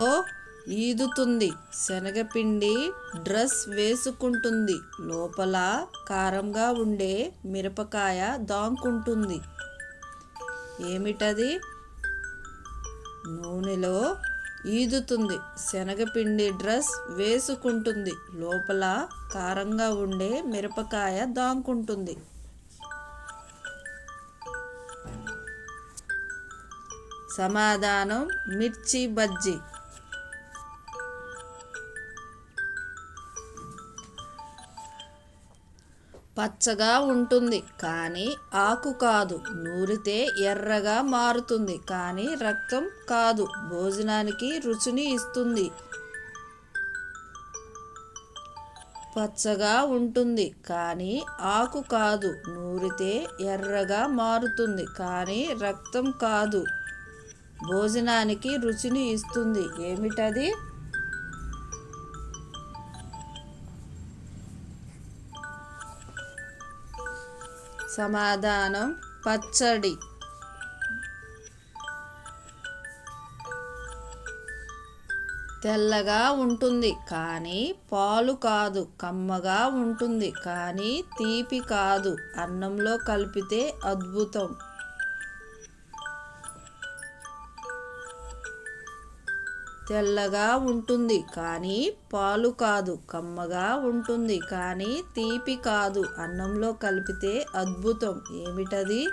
ఓ ఈదుతుంది. శనగపిండి డ్రెస్ వేసుకుంటుంది. లోపల కారంగా ఉండే మిరపకాయ దాక్కుంటుంది. ఏమిటది? నూనెలో ఈదుతుంది. శనగపిండి డ్రెస్ వేసుకుంటుంది. లోపల కారంగా ఉండే మిరపకాయ దాక్కుంటుంది. సమాధానం మిర్చి బజ్జీ. పచ్చగా ఉంటుంది కానీ ఆకు కాదు. నూరితే ఎర్రగా మారుతుంది కానీ రక్తం కాదు. భోజనానికి రుచిని ఇస్తుంది. పచ్చగా ఉంటుంది కానీ ఆకు కాదు. నూరితే ఎర్రగా మారుతుంది కానీ రక్తం కాదు. భోజనానికి రుచిని ఇస్తుంది. ఏమిటది? సమాధానం పచ్చడి. తెల్లగా ఉంటుంది కానీ పాలు కాదు. కమ్మగా ఉంటుంది కానీ తీపి కాదు. అన్నంలో కలిపితే అద్భుతం. తెల్లగా ఉంటుంది కానీ పాలు కాదు. కమ్మగా ఉంటుంది కానీ తీపి కాదు. అన్నంలో కలిపితే అద్భుతం. ఏమిటది?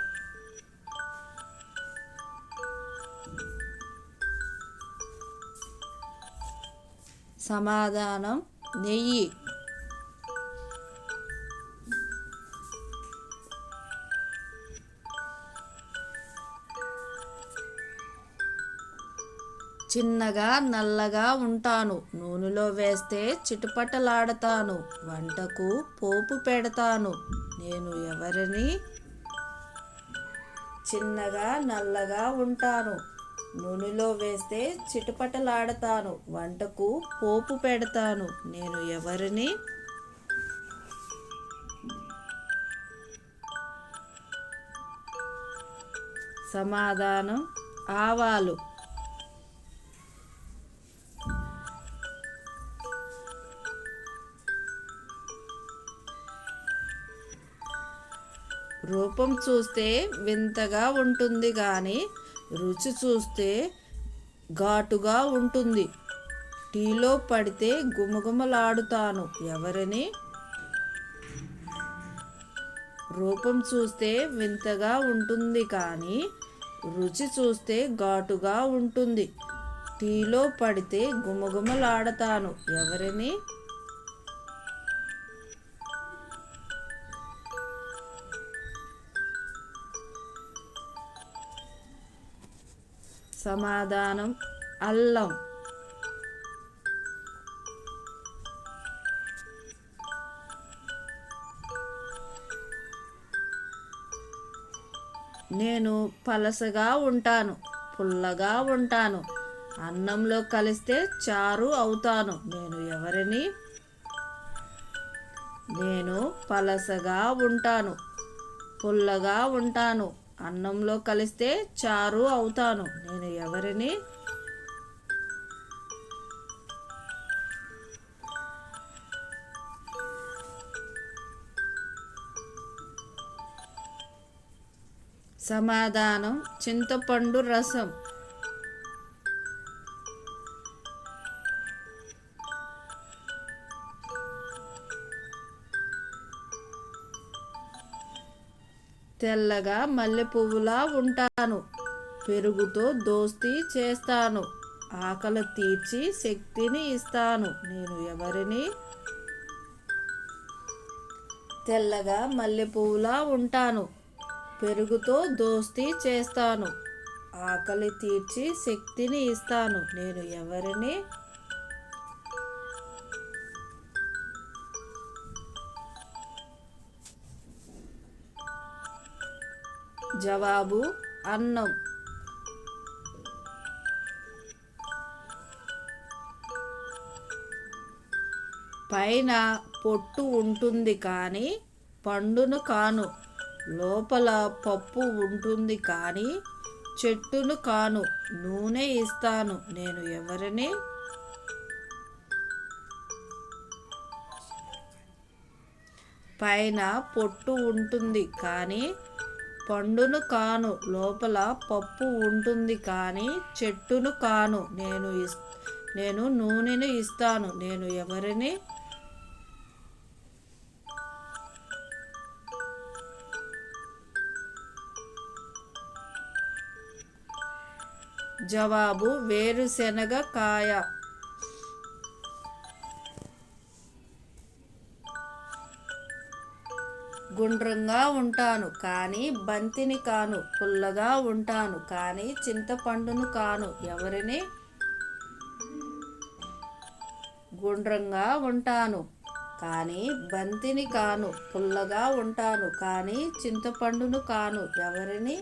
సమాధానం నెయ్యి. చిన్నగా నల్లగా ఉంటాను. నూనెలో వేస్తే చిటపటలాడతాను. వంటకు పోపు పెడతాను. నేను ఎవరిని? చిన్నగా నల్లగా ఉంటాను. నూనెలో వేస్తే చిటపటలాడతాను. వంటకు పోపు పెడతాను. నేను ఎవరిని? సమాధానం ఆవాలు. రూపం చూస్తే వింతగా ఉంటుంది కానీ రుచి చూస్తే ఘాటుగా ఉంటుంది. టీలో పడితే గుమగుమలాడుతాను. ఎవరిని? రూపం చూస్తే వింతగా ఉంటుంది కానీ రుచి చూస్తే ఘాటుగా ఉంటుంది. టీలో పడితే గుమగుమలాడతాను. ఎవరిని? సమాధానం అల్లం. నేను పలసగా ఉంటాను. పుల్లగా ఉంటాను. అన్నంలో కలిస్తే చారు అవుతాను. నేను ఎవరిని? నేను పలసగా ఉంటాను. పుల్లగా ఉంటాను. అన్నంలో కలిస్తే చారు అవుతాను. నేను ఎవరిని? సమాధానం చింతపండు రసం. తెల్లగా మల్లె పువ్వులా ఉంటాను. పెరుగుతో దోస్తీ చేస్తాను. ఆకలి తీర్చి శక్తిని ఇస్తాను. నేను ఎవరిని? తెల్లగా మల్లె పువ్వులా ఉంటాను. పెరుగుతో దోస్తీ చేస్తాను. ఆకలి తీర్చి శక్తిని ఇస్తాను. నేను ఎవరిని? జవాబు అన్నం. పైన పొట్టు ఉంటుంది కానీ పండును కాను. లోపల పప్పు ఉంటుంది కానీ చెట్టును కాను, నూనె ఇస్తాను, నేను ఎవరిని? పైన పొట్టు ఉంటుంది కానీ పండును కాను, లోపల పప్పు ఉంటుంది కానీ చెట్టును కాను, నేను నూనెను ఇస్తాను, నేను ఎవరిని? జవాబు వేరుశెనగ కాయ. గుండ్రంగా ఉంటాను కానీ బంతిని కాను, పుల్లగా ఉంటాను కానీ చింతపండును కాను, ఎవరిని? గుండ్రంగా ఉంటాను కానీ బంతిని కాను, పుల్లగా ఉంటాను కానీ చింతపండును కాను, ఎవరిని?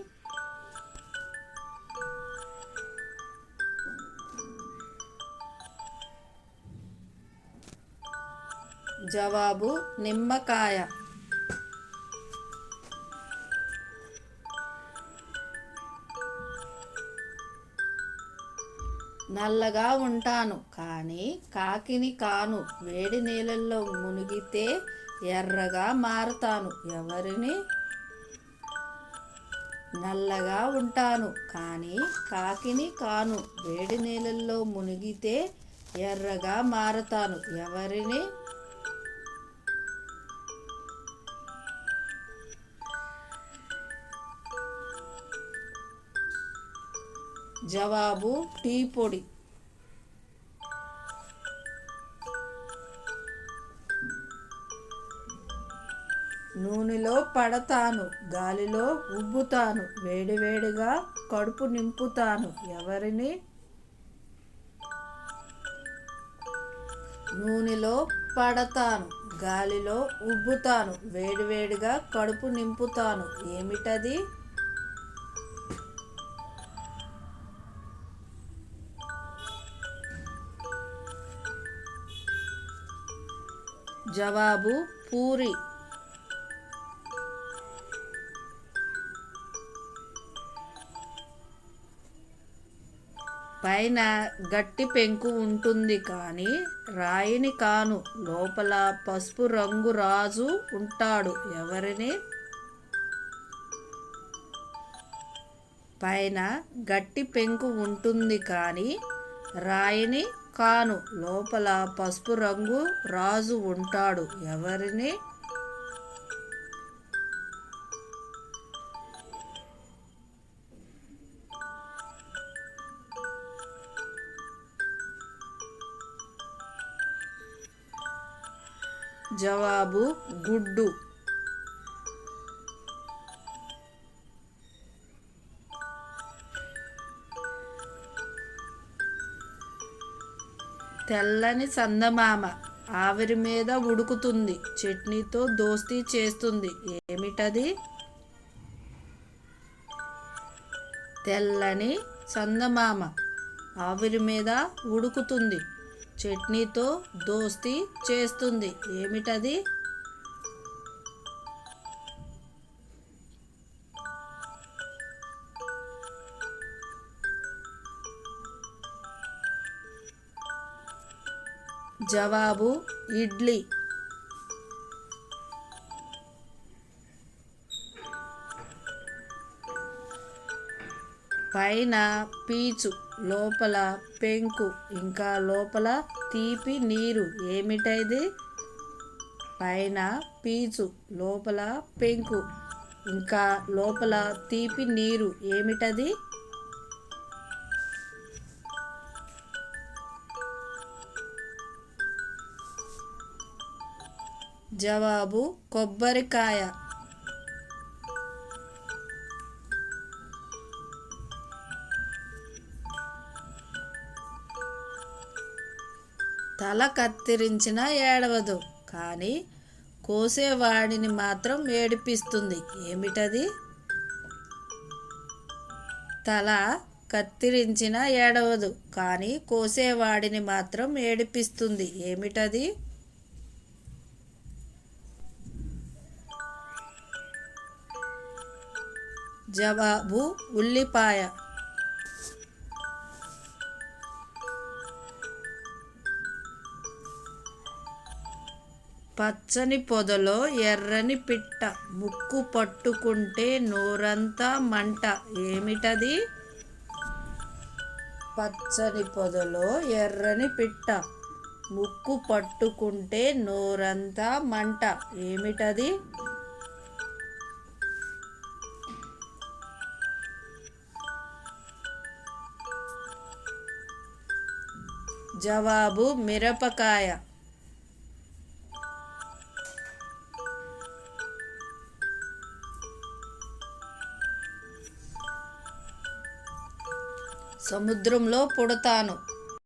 జవాబు నిమ్మకాయ. నల్లగా ఉంటాను కానీ కాకిని కాను, వేడి నీళ్ళల్లో మునిగితే ఎర్రగా మారతాను, ఎవరిని? నల్లగా ఉంటాను కానీ కాకిని కాను, వేడి నీళ్ళల్లో మునిగితే ఎర్రగా మారతాను, ఎవరిని? జవాబు టీ పొడి. నూనెలో పడతాను, గాలిలో ఉబ్బుతాను, వేడివేడిగా కడుపు నింపుతాను, ఎవరిని? నూనెలో పడతాను, గాలిలో ఉబ్బుతాను, వేడివేడిగా కడుపు నింపుతాను, ఏమిటది? జవాబు పూరి. పైన గట్టి పెంకు ఉంటుంది కానీ రాయిని కాను, లోపల పసుపు రంగు రాజు ఉంటాడు, ఎవరిని? పైన గట్టి పెంకు ఉంటుంది కానీ రాయిని కాను, లోపల పసుపు రంగు రాజు ఉంటాడు, ఎవరిని? జవాబు గుడ్డు. తెల్లని చందమామ ఆవిరి మీద ఉడుకుతుంది, చట్నీతో దోస్తీ చేస్తుంది, ఏమిటది? తెల్లని చందమామ ఆవిరి మీద ఉడుకుతుంది, చట్నీతో దోస్తీ చేస్తుంది, ఏమిటది? జవాబు ఇడ్లీ. పైన పీచు, లోపల పెంకు, ఇంకా లోపల తీపి నీరు, ఏమిటది? పైన పీచు, లోపల పెంకు, ఇంకా లోపల తీపి నీరు, ఏమిటది? జవాబు కొబ్బరికాయ. తల కత్తిరించిన ఏడవదు కానీ కోసేవాడిని మాత్రం ఏడిపిస్తుంది, ఏమిటది? తల కత్తిరించిన ఏడవదు కానీ కోసేవాడిని మాత్రం ఏడిపిస్తుంది, ఏమిటది? జవాబు ఉల్లిపాయ. పచ్చని పొదలో ఎర్రని పిట్ట, ముక్కు పట్టుకుంటే నోరంతా మంట, ఏమిటది? పచ్చని పొదలో ఎర్రని పిట్ట, ముక్కు పట్టుకుంటే నోరంతా మంట, ఏమిటది? జవాబు మిరపకాయ. సముద్రంలో పుడతాను,